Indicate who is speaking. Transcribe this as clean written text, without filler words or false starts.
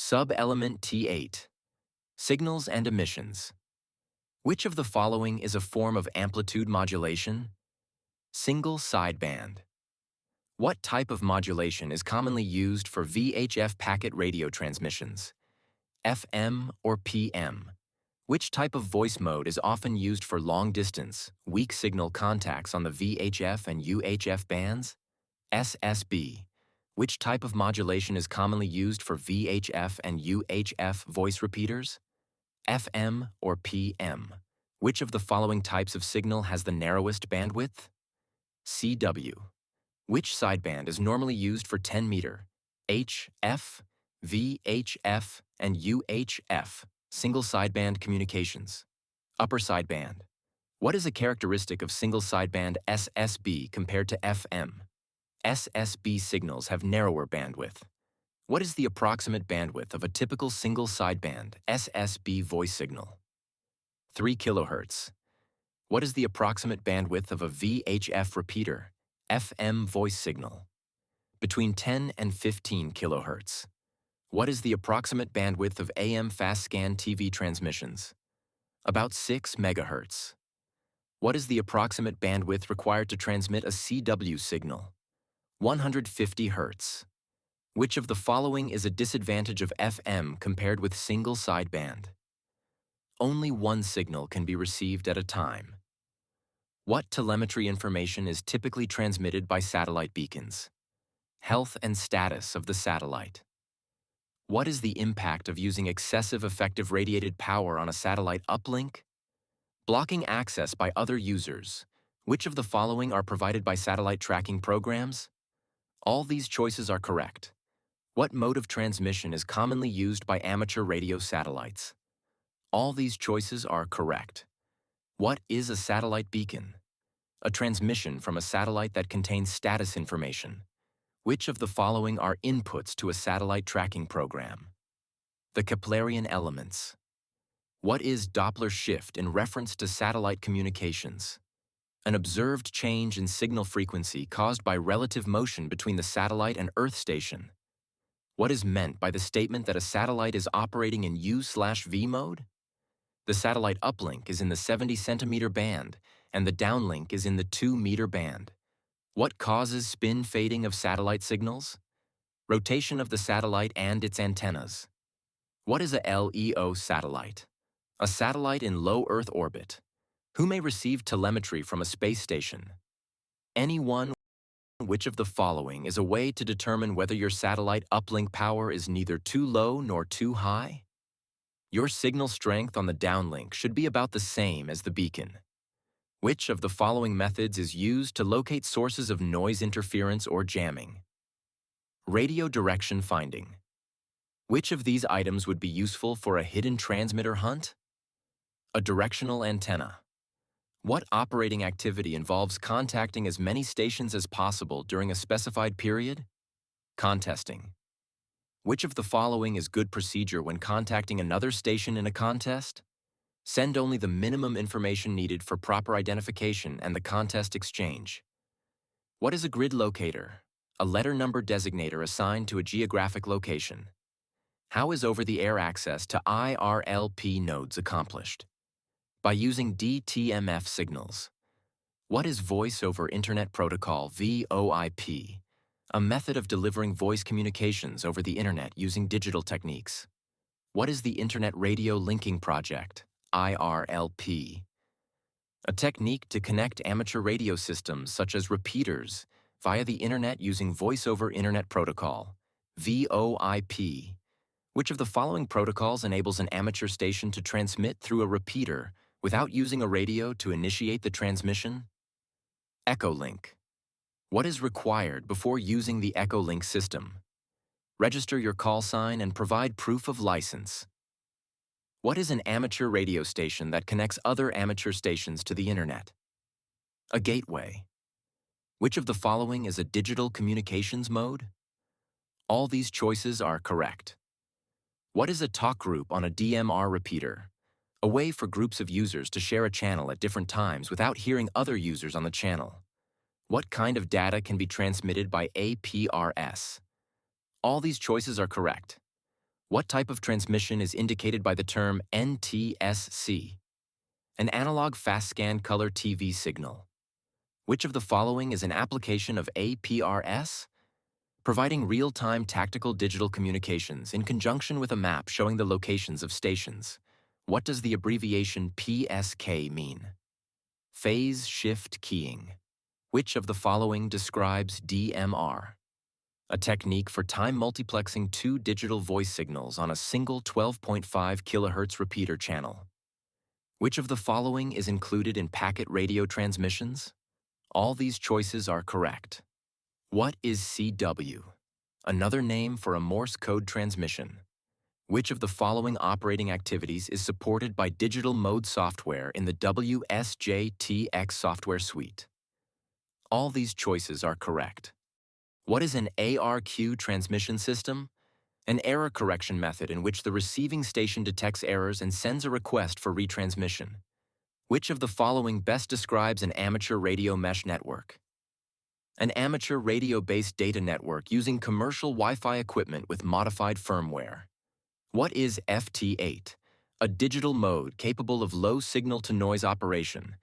Speaker 1: Subelement T8. Signals and emissions. Which of the following is a form of amplitude modulation? Single sideband. What type of modulation is commonly used for VHF packet radio transmissions? FM or PM? Which type of voice mode is often used for long-distance, weak signal contacts on the VHF and UHF bands? SSB. Which type of modulation is commonly used for VHF and UHF voice repeaters? FM or PM? Which of the following types of signal has the narrowest bandwidth? CW. Which sideband is normally used for 10-meter, HF, VHF, and UHF single sideband communications? Upper sideband. What is a characteristic of single sideband SSB compared to FM? SSB signals have narrower bandwidth. What is the approximate bandwidth of a typical single sideband SSB voice signal? 3 kHz. What is the approximate bandwidth of a VHF repeater FM voice signal? Between 10 and 15 kHz. What is the approximate bandwidth of AM fast scan TV transmissions? About 6 MHz. What is the approximate bandwidth required to transmit a CW signal? 150 Hz. Which of the following is a disadvantage of FM compared with single sideband? Only one signal can be received at a time. What telemetry information is typically transmitted by satellite beacons? Health and status of the satellite. What is the impact of using excessive effective radiated power on a satellite uplink? Blocking access by other users. Which of the following are provided by satellite tracking programs? All these choices are correct. What mode of transmission is commonly used by amateur radio satellites? All these choices are correct. What is a satellite beacon? A transmission from a satellite that contains status information. Which of the following are inputs to a satellite tracking program? The Keplerian elements. What is Doppler shift in reference to satellite communications? An observed change in signal frequency caused by relative motion between the satellite and Earth station. What is meant by the statement that a satellite is operating in U/V mode? The satellite uplink is in the 70 centimeter band, and the downlink is in the 2-meter band. What causes spin fading of satellite signals? Rotation of the satellite and its antennas. What is a LEO satellite? A satellite in low Earth orbit. Who may receive telemetry from a space station? Anyone. Which of the following is a way to determine whether your satellite uplink power is neither too low nor too high? Your signal strength on the downlink should be about the same as the beacon. Which of the following methods is used to locate sources of noise interference or jamming? Radio direction finding. Which of these items would be useful for a hidden transmitter hunt? A directional antenna. What operating activity involves contacting as many stations as possible during a specified period? Contesting. Which of the following is good procedure when contacting another station in a contest? Send only the minimum information needed for proper identification and the contest exchange. What is a grid locator? A letter number designator assigned to a geographic location. How is over-the-air access to IRLP nodes accomplished? By using DTMF signals. What is Voice over Internet Protocol, VoIP? A method of delivering voice communications over the Internet using digital techniques. What is the Internet Radio Linking Project, IRLP? A technique to connect amateur radio systems such as repeaters via the Internet using Voice over Internet Protocol, VoIP. Which of the following protocols enables an amateur station to transmit through a repeater without using a radio to initiate the transmission? Echolink. What is required before using the Echolink system? Register your call sign and provide proof of license. What is an amateur radio station that connects other amateur stations to the Internet? A gateway. Which of the following is a digital communications mode? All these choices are correct. What is a talk group on a DMR repeater? A way for groups of users to share a channel at different times without hearing other users on the channel. What kind of data can be transmitted by APRS? All these choices are correct. What type of transmission is indicated by the term NTSC? An analog fast-scan color TV signal. Which of the following is an application of APRS? Providing real-time tactical digital communications in conjunction with a map showing the locations of stations. What does the abbreviation PSK mean? Phase shift keying. Which of the following describes DMR? A technique for time multiplexing two digital voice signals on a single 12.5 kHz repeater channel. Which of the following is included in packet radio transmissions? All these choices are correct. What is CW? Another name for a Morse code transmission. Which of the following operating activities is supported by digital mode software in the WSJTX software suite? All these choices are correct. What is an ARQ transmission system? An error correction method in which the receiving station detects errors and sends a request for retransmission. Which of the following best describes an amateur radio mesh network? An amateur radio-based data network using commercial Wi-Fi equipment with modified firmware. What is FT8? A digital mode capable of low signal-to-noise operation